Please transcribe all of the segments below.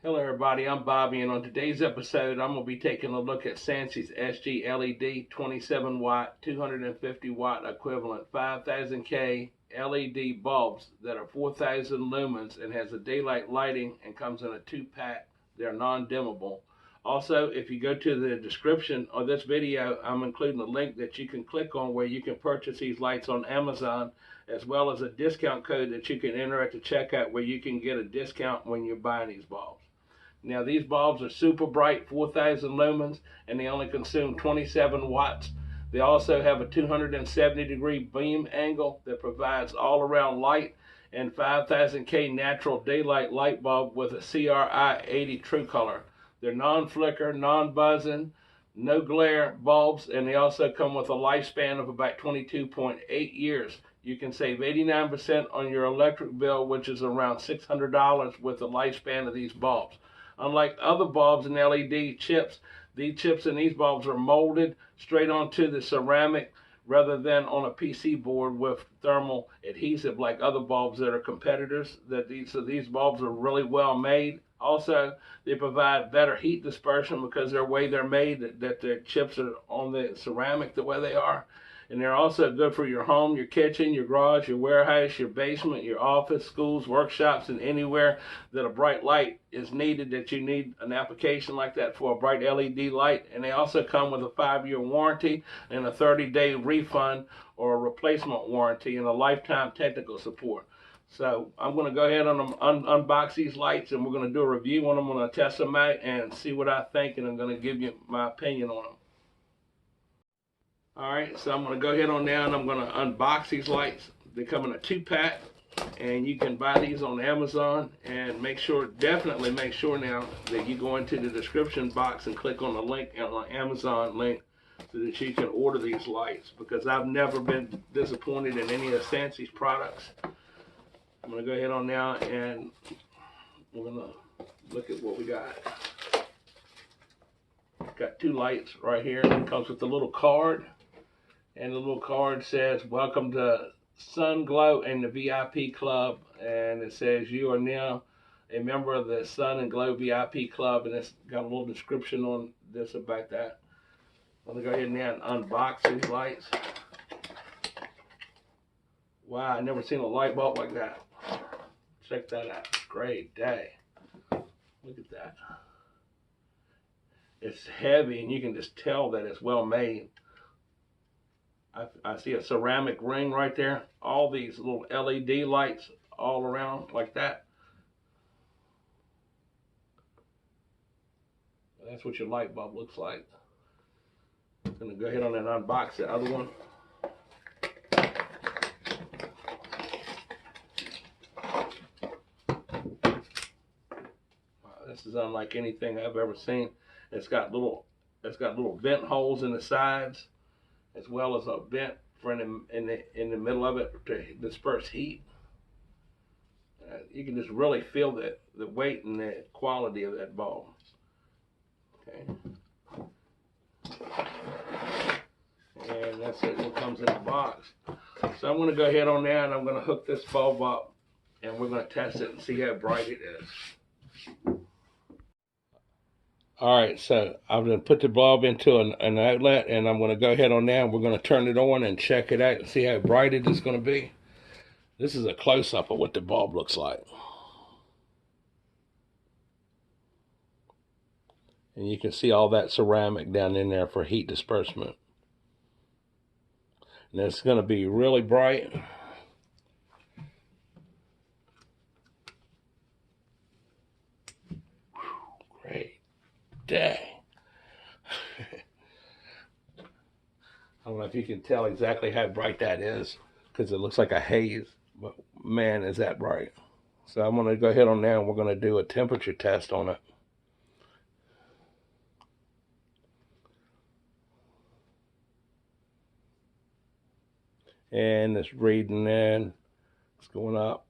Hello everybody, I'm Bobby, and on today's episode I'm going to be taking a look at Sansi's SGLED 27 watt 250 watt equivalent 5000K LED bulbs that are 4000 lumens and has a daylight lighting and comes in a 2-pack. They're non-dimmable. Also, if you go to the description of this video, I'm including a link that you can click on where you can purchase these lights on Amazon, as well as a discount code that you can enter at the checkout where you can get a discount when you're buying these bulbs. Now these bulbs are super bright, 4000 lumens, and they only consume 27 watts. They also have a 270-degree beam angle that provides all-around light, and 5000K natural daylight light bulb with a CRI 80 true color. They're non-flicker, non-buzzing, no glare bulbs, and they also come with a lifespan of about 22.8 years. You can save 89% on your electric bill, which is around $600 with the lifespan of these bulbs. Unlike other bulbs and LED chips, these chips and these bulbs are molded straight onto the ceramic rather than on a PC board with thermal adhesive like other bulbs that are competitors. So these bulbs are really well made. Also, they provide better heat dispersion because of the way they're made, that the chips are on the ceramic the way they are. And they're also good for your home, your kitchen, your garage, your warehouse, your basement, your office, schools, workshops, and anywhere that a bright light is needed, that you need an application like that for a bright LED light. And they also come with a 5-year warranty and a 30-day refund or a replacement warranty and a lifetime technical support. So I'm going to go ahead and unbox these lights, and we're going to do a review on them. I'm going to test them out and see what I think, and I'm going to give you my opinion on them. Alright, so I'm going to go ahead on now and I'm going to unbox these lights. They come in a 2-pack, and you can buy these on Amazon. And definitely make sure now that you go into the description box and click on the link, on the Amazon link, so that you can order these lights, because I've never been disappointed in any of Sansi's products. I'm going to go ahead on now and we're going to look at what we got. Got 2 lights right here. It comes with a little card. And the little card says, "Welcome to Sun Glow and the VIP Club." And it says, "You are now a member of the Sun and Glow VIP Club." And it's got a little description on this about that. I'm going to go ahead now and unbox these lights. Wow, I never seen a light bulb like that. Check that out. Great day. Look at that. It's heavy, and you can just tell that it's well made. I see a ceramic ring right there. All these little LED lights all around like that. That's what your light bulb looks like. I'm going to go ahead on and unbox the other one. Wow, this is unlike anything I've ever seen. It's got little vent holes in the sides, as well as a vent in the middle of it to disperse heat. You can just really feel the weight and the quality of that bulb. Okay. And that's it. What comes in the box. So I'm going to go ahead on there and I'm going to hook this bulb up, and we're going to test it and see how bright it is. Alright, so I'm going to put the bulb into an outlet, and I'm going to go ahead on now and we're going to turn it on and check it out and see how bright it is going to be. This is a close-up of what the bulb looks like. And you can see all that ceramic down in there for heat disbursement. And it's going to be really bright. Great day. I don't know if you can tell exactly how bright that is, because it looks like a haze, but man, is that bright. So I'm going to go ahead on now and we're going to do a temperature test on it. And it's reading in, it's going up.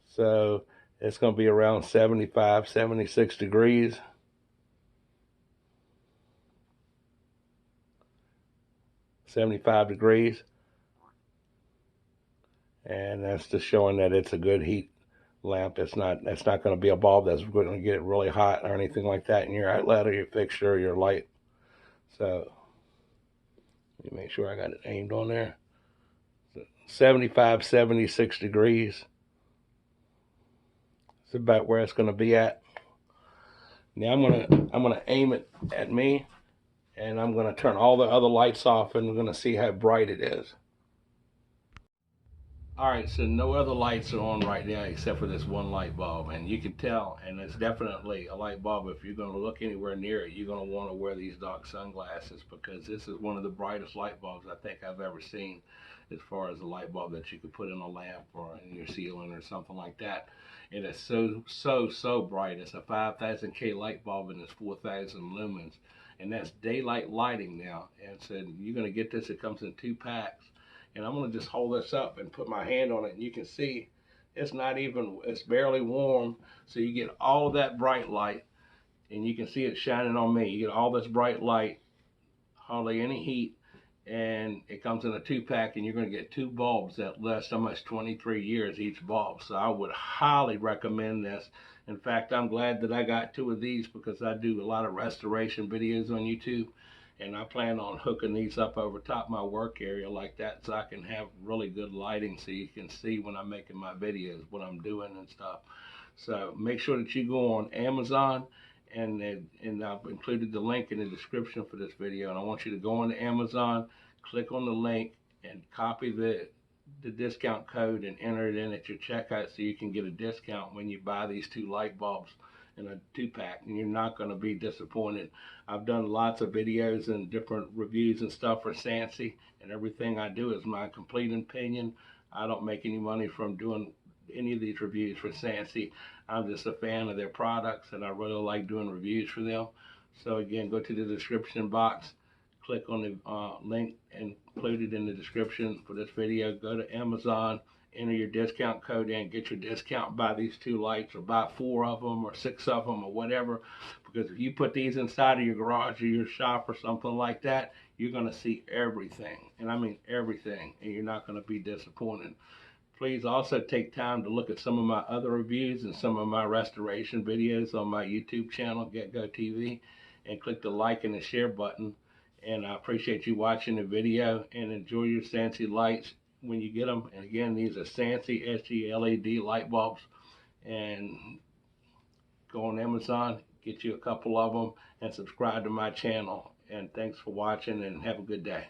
So it's going to be around 75, 76 degrees. $75. and that's just showing that it's a good heat lamp. It's not going to be a bulb that's going to get really hot or anything like that in your outlet or your fixture or your light. So let me make sure I got it aimed on there. 75, 76 degrees. It's about where it's going to be at. Now I'm gonna aim it at me, and I'm gonna turn all the other lights off, and we're gonna see how bright it is. All right, so no other lights are on right now except for this one light bulb, and you can tell, and it's definitely a light bulb. If you're going to look anywhere near it, you're going to want to wear these dark sunglasses, because this is one of the brightest light bulbs I think I've ever seen, as far as a light bulb that you could put in a lamp or in your ceiling or something like that. It is so bright. It's a 5000 K light bulb, and it's 4000 lumens, and that's daylight lighting now. And so you're going to get this. It comes in 2 packs. And I'm going to just hold this up and put my hand on it, and you can see it's barely warm. So you get all of that bright light, and you can see it shining on me. You get all this bright light, hardly any heat, and it comes in a 2-pack, and you're going to get 2 bulbs that last almost 23 years each bulb. So I would highly recommend this. In fact, I'm glad that I got 2 of these, because I do a lot of restoration videos on YouTube. And I plan on hooking these up over top my work area like that, so I can have really good lighting, so you can see when I'm making my videos what I'm doing and stuff. So make sure that you go on Amazon, and I've included the link in the description for this video. And I want you to go on to Amazon, click on the link, and copy the discount code and enter it in at your checkout, so you can get a discount when you buy these 2 light bulbs in a 2-pack, and you're not going to be disappointed. I've done lots of videos and different reviews and stuff for Sansi, and everything I do is my complete opinion. I don't make any money from doing any of these reviews for Sansi. I'm just a fan of their products, and I really like doing reviews for them. So again, go to the description box, click on the link included in the description for this video. Go to Amazon, enter your discount code in, get your discount, buy these 2 lights, or buy 4 of them or 6 of them or whatever. Because if you put these inside of your garage or your shop or something like that, you're going to see everything, and I mean everything, and you're not going to be disappointed. Please also take time to look at some of my other reviews and some of my restoration videos on my YouTube channel, GetGo TV, and click the like and the share button. And I appreciate you watching the video, and enjoy your Sansi lights when you get them. And again, these are Sansi SGLED light bulbs. And go on Amazon, get you a couple of them, and subscribe to my channel. And thanks for watching, and have a good day.